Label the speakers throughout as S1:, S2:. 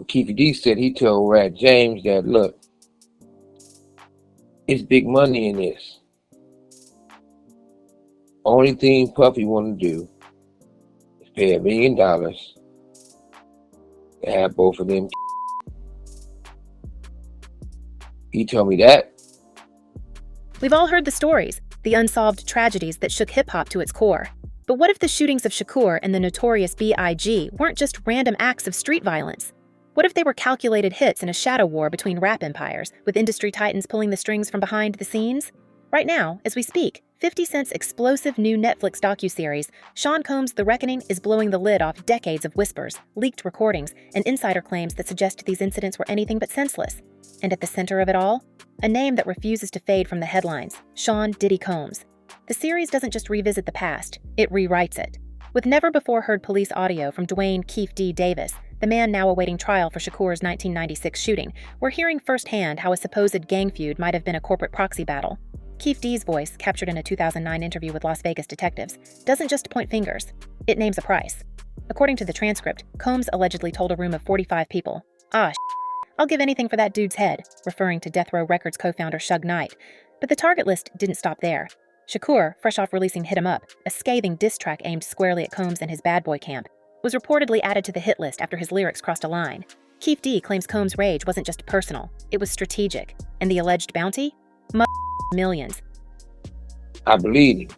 S1: Keefe D said he told Rat James that, look, it's big money in this. Only thing Puffy want to do is pay $1 million to have both of them. He told me that.
S2: We've all heard the stories, the unsolved tragedies that shook hip-hop to its core. But what if the shootings of Shakur and the Notorious B I G weren't just random acts of street violence? What if they were calculated hits in a shadow war between rap empires, with industry titans pulling the strings from behind the scenes? Right now, as we speak, 50 Cent's explosive new Netflix docuseries, Sean Combs' The Reckoning, is blowing the lid off decades of whispers, leaked recordings, and insider claims that suggest these incidents were anything but senseless. And at the center of it all, a name that refuses to fade from the headlines, Sean Diddy Combs. The series doesn't just revisit the past, it rewrites it. With never-before-heard police audio from Dwayne Keefe D. Davis, the man now awaiting trial for Shakur's 1996 shooting, we're hearing firsthand how a supposed gang feud might have been a corporate proxy battle. Keefe D's voice, captured in a 2009 interview with Las Vegas detectives, doesn't just point fingers, it names a price. According to the transcript, Combs allegedly told a room of 45 people, I'll give anything for that dude's head," referring to Death Row Records co-founder Suge Knight. But the target list didn't stop there. Shakur, fresh off releasing Hit 'Em Up, a scathing diss track aimed squarely at Combs and his bad boy camp, was reportedly added to the hit list after his lyrics crossed a line. Keefe D claims Combs' rage wasn't just personal, it was strategic. And the alleged bounty? Millions.
S1: I believe him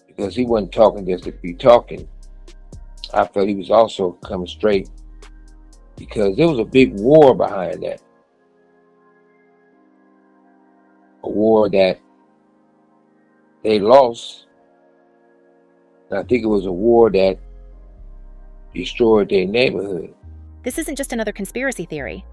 S1: because he wasn't talking just to be talking. I felt he was also coming straight because there was a big war behind that. A war that they lost. And I think it was a war that destroyed their neighborhood.
S2: This isn't just another conspiracy theory.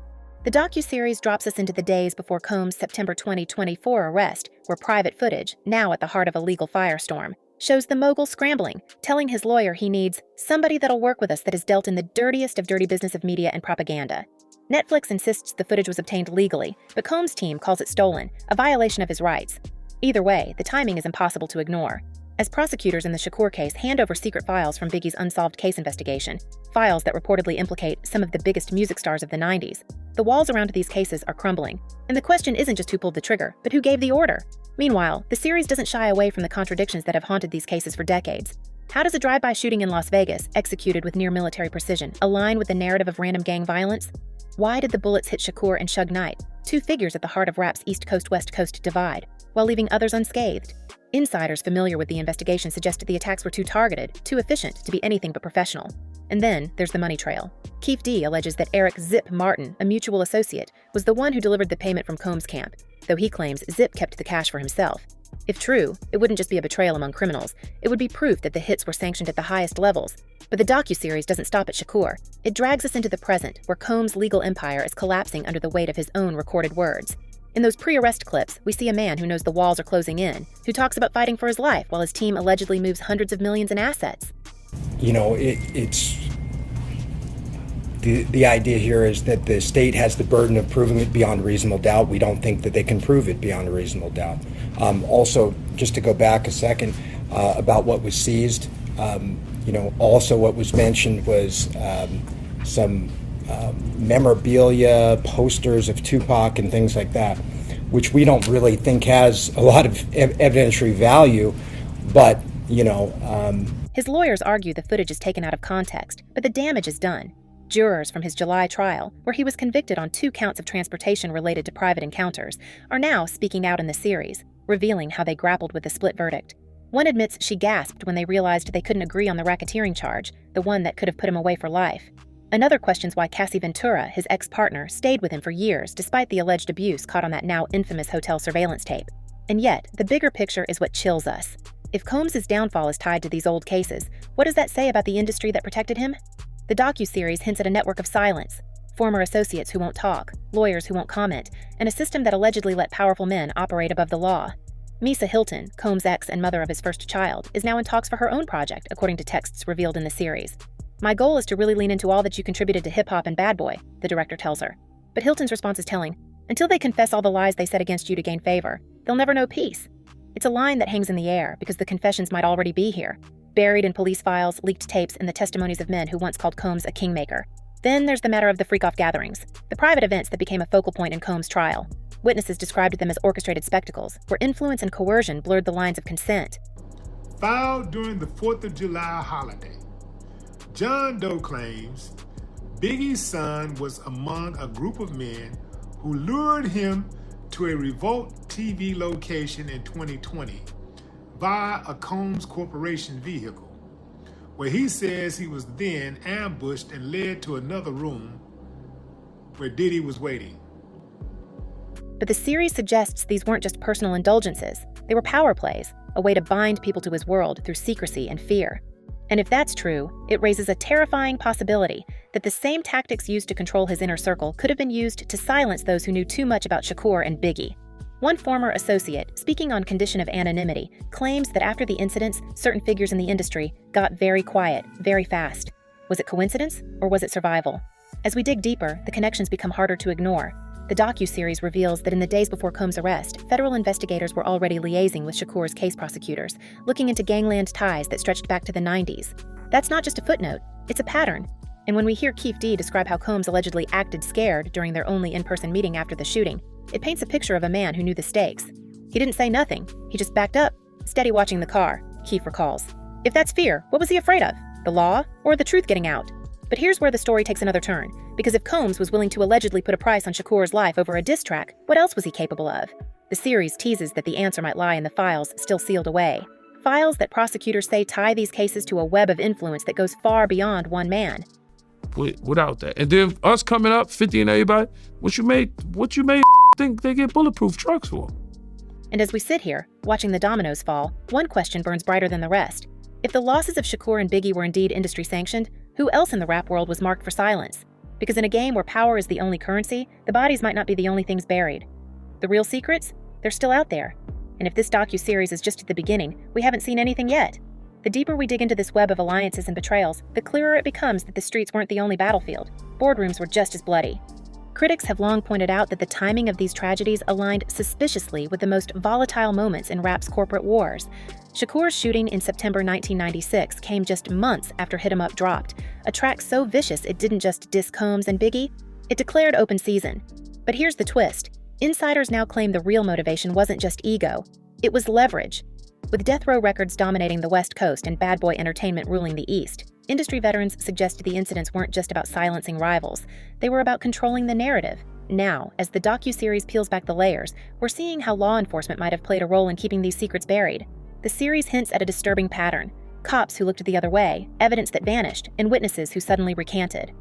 S2: The docuseries drops us into the days before Combs' September 2024 arrest, where private footage, now at the heart of a legal firestorm, shows the mogul scrambling, telling his lawyer he needs somebody that'll work with us that has dealt in the dirtiest of dirty business of media and propaganda. Netflix insists the footage was obtained legally, but Combs' team calls it stolen, a violation of his rights. Either way, the timing is impossible to ignore. As prosecutors in the Shakur case hand over secret files from Biggie's unsolved case investigation, files that reportedly implicate some of the biggest music stars of the 90s, the walls around these cases are crumbling. And the question isn't just who pulled the trigger, but who gave the order. Meanwhile, the series doesn't shy away from the contradictions that have haunted these cases for decades. How does a drive-by shooting in Las Vegas, executed with near-military precision, align with the narrative of random gang violence? Why did the bullets hit Shakur and Suge Knight, two figures at the heart of rap's East Coast-West Coast divide, while leaving others unscathed? Insiders familiar with the investigation suggested the attacks were too targeted, too efficient to be anything but professional. And then there's the money trail. Keefe D alleges that Eric Zip Martin, a mutual associate, was the one who delivered the payment from Combs' camp, though he claims Zip kept the cash for himself. If true, it wouldn't just be a betrayal among criminals, it would be proof that the hits were sanctioned at the highest levels. But the docuseries doesn't stop at Shakur. It drags us into the present, where Combs' legal empire is collapsing under the weight of his own recorded words. In those pre-arrest clips, we see a man who knows the walls are closing in, who talks about fighting for his life while his team allegedly moves hundreds of millions in assets.
S3: You know, it's the idea here is that the state has the burden of proving it beyond a reasonable doubt. We don't think that they can prove it beyond a reasonable doubt. Also, just to go back a second about what was seized, also what was mentioned was some memorabilia, posters of Tupac and things like that, which we don't really think has a lot of evidentiary value, but,
S2: His lawyers argue the footage is taken out of context, but the damage is done. Jurors from his July trial, where he was convicted on 2 counts of transportation related to private encounters, are now speaking out in the series, revealing how they grappled with the split verdict. One admits she gasped when they realized they couldn't agree on the racketeering charge, the one that could have put him away for life. Another questions why Cassie Ventura, his ex-partner, stayed with him for years despite the alleged abuse caught on that now infamous hotel surveillance tape. And yet, the bigger picture is what chills us. If Combs' downfall is tied to these old cases, what does that say about the industry that protected him? The docuseries hints at a network of silence, former associates who won't talk, lawyers who won't comment, and a system that allegedly let powerful men operate above the law. Misa Hilton, Combs' ex and mother of his first child, is now in talks for her own project, according to texts revealed in the series. "My goal is to really lean into all that you contributed to hip-hop and Bad Boy," the director tells her. But Hilton's response is telling. "Until they confess all the lies they said against you to gain favor, they'll never know peace." It's a line that hangs in the air because the confessions might already be here, buried in police files, leaked tapes, and the testimonies of men who once called Combs a kingmaker. Then there's the matter of the freak-off gatherings, the private events that became a focal point in Combs' trial. Witnesses described them as orchestrated spectacles, where influence and coercion blurred the lines of consent.
S4: Filed during the 4th of July holiday, John Doe claims Biggie's son was among a group of men who lured him to a Revolt TV location in 2020 via a Combs Corporation vehicle, where he says he was then ambushed and led to another room where Diddy was waiting.
S2: But the series suggests these weren't just personal indulgences. They were power plays, a way to bind people to his world through secrecy and fear. And if that's true, it raises a terrifying possibility that the same tactics used to control his inner circle could have been used to silence those who knew too much about Shakur and Biggie. One former associate, speaking on condition of anonymity, claims that after the incidents, certain figures in the industry got very quiet, very fast. Was it coincidence, or was it survival? As we dig deeper, the connections become harder to ignore. The docuseries reveals that in the days before Combs' arrest, federal investigators were already liaising with Shakur's case prosecutors, looking into gangland ties that stretched back to the 90s. That's not just a footnote, it's a pattern. And when we hear Keefe D describe how Combs allegedly acted scared during their only in-person meeting after the shooting, it paints a picture of a man who knew the stakes. He didn't say nothing, he just backed up, steady watching the car, Keefe recalls. If that's fear, what was he afraid of? The law, or the truth getting out? But here's where the story takes another turn, because if Combs was willing to allegedly put a price on Shakur's life over a diss track, what else was he capable of? The series teases that the answer might lie in the files still sealed away. Files that prosecutors say tie these cases to a web of influence that goes far beyond one man.
S5: Without that. And then us coming up, 50 and everybody, what you made think they get bulletproof trucks for?
S2: And as we sit here, watching the dominoes fall, one question burns brighter than the rest. If the losses of Shakur and Biggie were indeed industry-sanctioned, who else in the rap world was marked for silence? Because in a game where power is the only currency, the bodies might not be the only things buried. The real secrets? They're still out there. And if this docuseries is just at the beginning, we haven't seen anything yet. The deeper we dig into this web of alliances and betrayals, the clearer it becomes that the streets weren't the only battlefield. Boardrooms were just as bloody. Critics have long pointed out that the timing of these tragedies aligned suspiciously with the most volatile moments in rap's corporate wars. Shakur's shooting in September 1996 came just months after Hit 'Em Up dropped, a track so vicious it didn't just diss Combs and Biggie, it declared open season. But here's the twist. Insiders now claim the real motivation wasn't just ego, it was leverage. With Death Row Records dominating the West Coast and Bad Boy Entertainment ruling the East, industry veterans suggest the incidents weren't just about silencing rivals, they were about controlling the narrative. Now, as the docuseries peels back the layers, we're seeing how law enforcement might have played a role in keeping these secrets buried. The series hints at a disturbing pattern. Cops who looked the other way, evidence that vanished, and witnesses who suddenly recanted.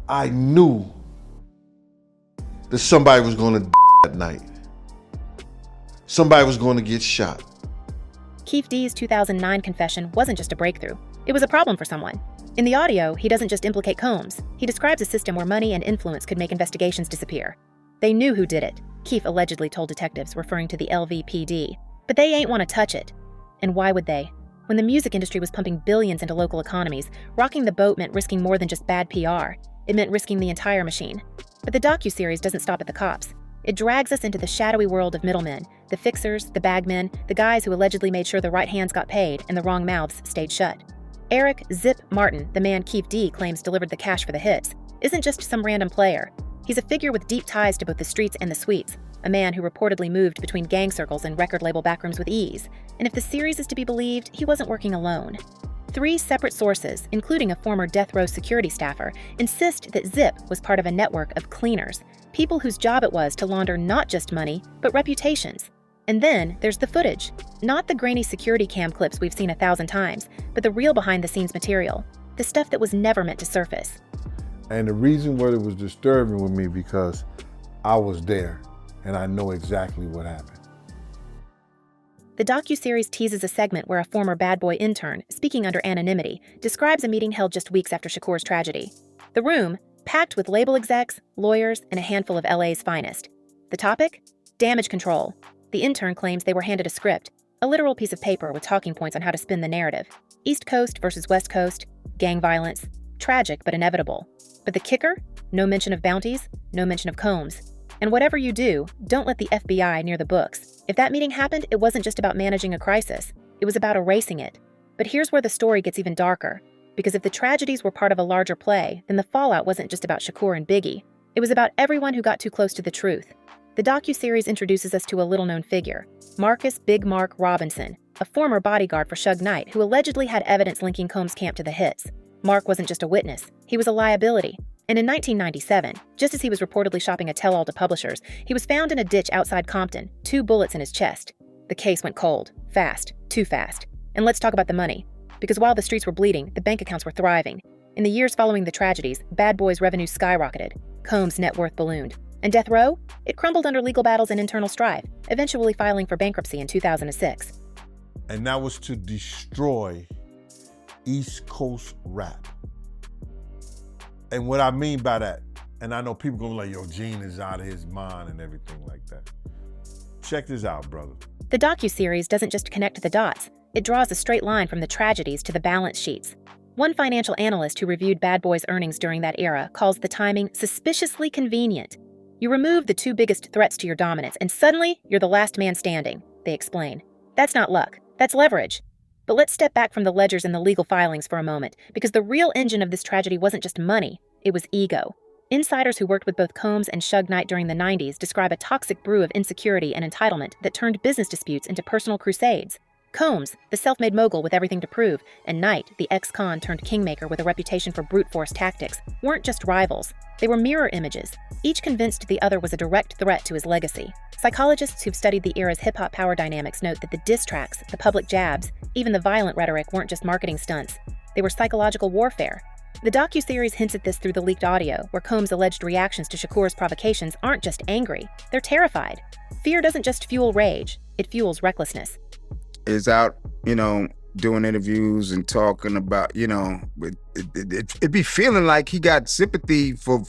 S6: I knew that somebody was going to that night. Somebody was going to get shot.
S2: Keefe D's 2009 confession wasn't just a breakthrough. It was a problem for someone. In the audio, he doesn't just implicate Combs. He describes a system where money and influence could make investigations disappear. They knew who did it, Keefe allegedly told detectives, referring to the LVPD. But they ain't want to touch it. And why would they? When the music industry was pumping billions into local economies, rocking the boat meant risking more than just bad PR. It meant risking the entire machine. But the docuseries doesn't stop at the cops. It drags us into the shadowy world of middlemen, the fixers, the bagmen, the guys who allegedly made sure the right hands got paid and the wrong mouths stayed shut. Eric Zip Martin, the man Keefe D claims delivered the cash for the hits, isn't just some random player. He's a figure with deep ties to both the streets and the suites, a man who reportedly moved between gang circles and record label backrooms with ease. And if the series is to be believed, he wasn't working alone. 3 separate sources, including a former Death Row security staffer, insist that Zip was part of a network of cleaners, people whose job it was to launder not just money, but reputations. And then there's the footage. Not the grainy security cam clips we've seen 1,000 times, but the real behind-the-scenes material, the stuff that was never meant to surface.
S7: And the reason why it was disturbing with me because I was there and I know exactly what happened.
S2: The docuseries teases a segment where a former Bad Boy intern, speaking under anonymity, describes a meeting held just weeks after Shakur's tragedy. The room, packed with label execs, lawyers, and a handful of LA's finest. The topic? Damage control. The intern claims they were handed a script, a literal piece of paper with talking points on how to spin the narrative. East Coast versus West Coast, gang violence, tragic but inevitable. But the kicker? No mention of bounties, no mention of Combs. And whatever you do, don't let the FBI near the books. If that meeting happened, it wasn't just about managing a crisis. It was about erasing it. But here's where the story gets even darker. Because if the tragedies were part of a larger play, then the fallout wasn't just about Shakur and Biggie. It was about everyone who got too close to the truth. The docuseries introduces us to a little-known figure, Marcus Big Mark Robinson, a former bodyguard for Suge Knight who allegedly had evidence linking Combs' camp to the hits. Mark wasn't just a witness, he was a liability. And in 1997, just as he was reportedly shopping a tell-all to publishers, he was found in a ditch outside Compton, 2 bullets in his chest. The case went cold, fast, too fast. And let's talk about the money. Because while the streets were bleeding, the bank accounts were thriving. In the years following the tragedies, Bad Boy's revenues skyrocketed. Combs' net worth ballooned. And Death Row? It crumbled under legal battles and internal strife, eventually filing for bankruptcy in 2006.
S7: And that was to destroy East Coast rap. And what I mean by that, and I know people gonna be like, yo, Gene is out of his mind and everything like that. Check this out, brother.
S2: The docuseries doesn't just connect the dots, it draws a straight line from the tragedies to the balance sheets. One financial analyst who reviewed Bad Boy's earnings during that era calls the timing suspiciously convenient. You remove the 2 biggest threats to your dominance, and suddenly you're the last man standing, they explain. That's not luck, that's leverage. But let's step back from the ledgers and the legal filings for a moment, because the real engine of this tragedy wasn't just money, it was ego. Insiders who worked with both Combs and Suge Knight during the 90s describe a toxic brew of insecurity and entitlement that turned business disputes into personal crusades. Combs, the self-made mogul with everything to prove, and Knight, the ex-con turned kingmaker with a reputation for brute force tactics, weren't just rivals. They were mirror images, each convinced the other was a direct threat to his legacy. Psychologists who've studied the era's hip-hop power dynamics note that the diss tracks, the public jabs, even the violent rhetoric weren't just marketing stunts. They were psychological warfare. The docuseries hints at this through the leaked audio, where Combs' alleged reactions to Shakur's provocations aren't just angry, they're terrified. Fear doesn't just fuel rage, it fuels recklessness.
S8: Is out, doing interviews and talking about, it be feeling like he got sympathy for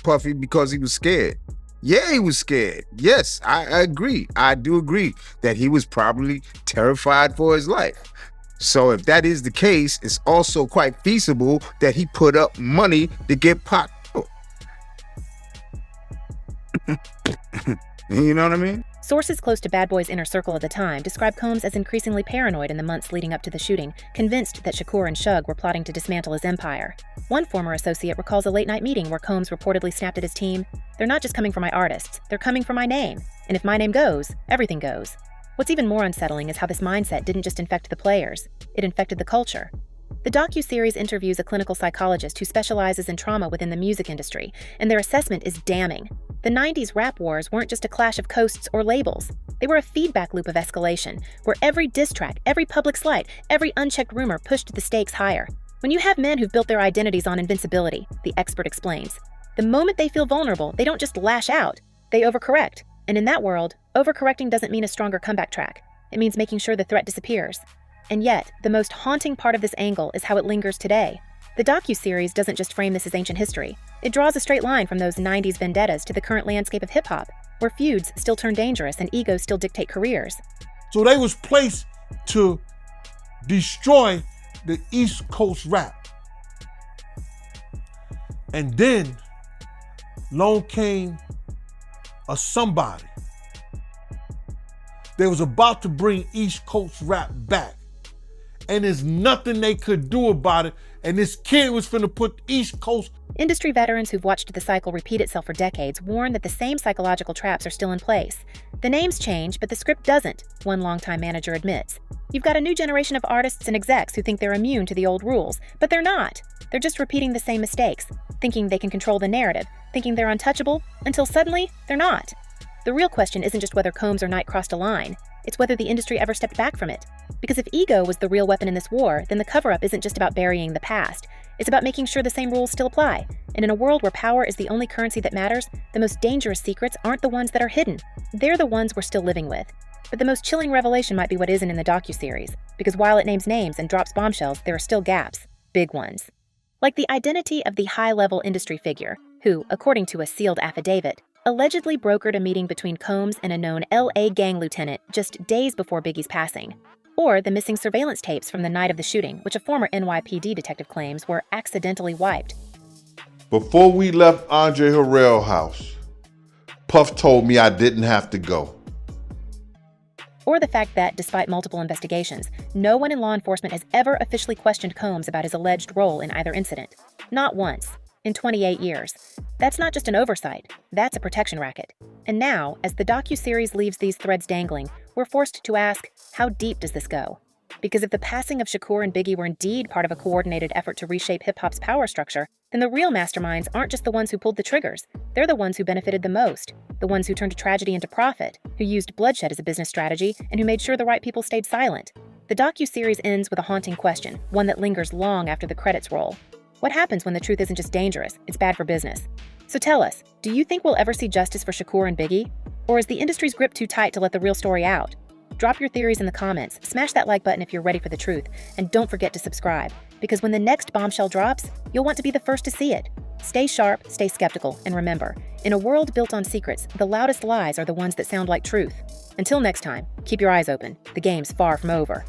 S8: Puffy because he was scared. Yeah, he was scared. Yes, I agree. I do agree that he was probably terrified for his life. So if that is the case, it's also quite feasible that he put up money to get Pac. You know what I mean?
S2: Sources close to Bad Boy's inner circle at the time describe Combs as increasingly paranoid in the months leading up to the shooting, convinced that Shakur and Suge were plotting to dismantle his empire. One former associate recalls a late-night meeting where Combs reportedly snapped at his team, "They're not just coming for my artists, they're coming for my name. And if my name goes, everything goes." What's even more unsettling is how this mindset didn't just infect the players, it infected the culture. The docuseries interviews a clinical psychologist who specializes in trauma within the music industry, and their assessment is damning. The 90s rap wars weren't just a clash of coasts or labels. They were a feedback loop of escalation, where every diss track, every public slight, every unchecked rumor pushed the stakes higher. When you have men who've built their identities on invincibility, the expert explains, the moment they feel vulnerable, they don't just lash out, they overcorrect. And in that world, overcorrecting doesn't mean a stronger comeback track. It means making sure the threat disappears. And yet, the most haunting part of this angle is how it lingers today. The docuseries doesn't just frame this as ancient history. It draws a straight line from those 90s vendettas to the current landscape of hip-hop, where feuds still turn dangerous and egos still dictate careers.
S7: So they was placed to destroy the East Coast rap. And then, along came a somebody. They was about to bring East Coast rap back. And there's nothing they could do about it. And this kid was finna put East Coast.
S2: Industry veterans who've watched the cycle repeat itself for decades warn that the same psychological traps are still in place. The names change, but the script doesn't, one longtime manager admits. You've got a new generation of artists and execs who think they're immune to the old rules, but they're not. They're just repeating the same mistakes, thinking they can control the narrative, thinking they're untouchable, until suddenly, they're not. The real question isn't just whether Combs or Knight crossed a line, it's whether the industry ever stepped back from it. Because if ego was the real weapon in this war, then the cover-up isn't just about burying the past. It's about making sure the same rules still apply. And in a world where power is the only currency that matters, the most dangerous secrets aren't the ones that are hidden. They're the ones we're still living with. But the most chilling revelation might be what isn't in the docuseries, because while it names names and drops bombshells, there are still gaps, big ones. Like the identity of the high-level industry figure, who, according to a sealed affidavit, allegedly brokered a meeting between Combs and a known LA gang lieutenant just days before Biggie's passing. Or the missing surveillance tapes from the night of the shooting, which a former NYPD detective claims were accidentally wiped.
S6: Before we left Andre Harrell's house, Puff told me I didn't have to go.
S2: or the fact that, despite multiple investigations, no one in law enforcement has ever officially questioned Combs about his alleged role in either incident. Not once. In 28 years. That's not just an oversight, that's a protection racket. And now, as the docuseries leaves these threads dangling, we're forced to ask, how deep does this go? Because if the passing of Shakur and Biggie were indeed part of a coordinated effort to reshape hip-hop's power structure, then the real masterminds aren't just the ones who pulled the triggers. They're the ones who benefited the most, the ones who turned tragedy into profit, who used bloodshed as a business strategy, and who made sure the right people stayed silent. The docuseries ends with a haunting question, one that lingers long after the credits roll. What happens when the truth isn't just dangerous, it's bad for business? So tell us, do you think we'll ever see justice for Shakur and Biggie? Or is the industry's grip too tight to let the real story out? Drop your theories in the comments, smash that like button if you're ready for the truth, and don't forget to subscribe, because when the next bombshell drops, you'll want to be the first to see it. Stay sharp, stay skeptical, and remember, in a world built on secrets, the loudest lies are the ones that sound like truth. Until next time, keep your eyes open. The game's far from over.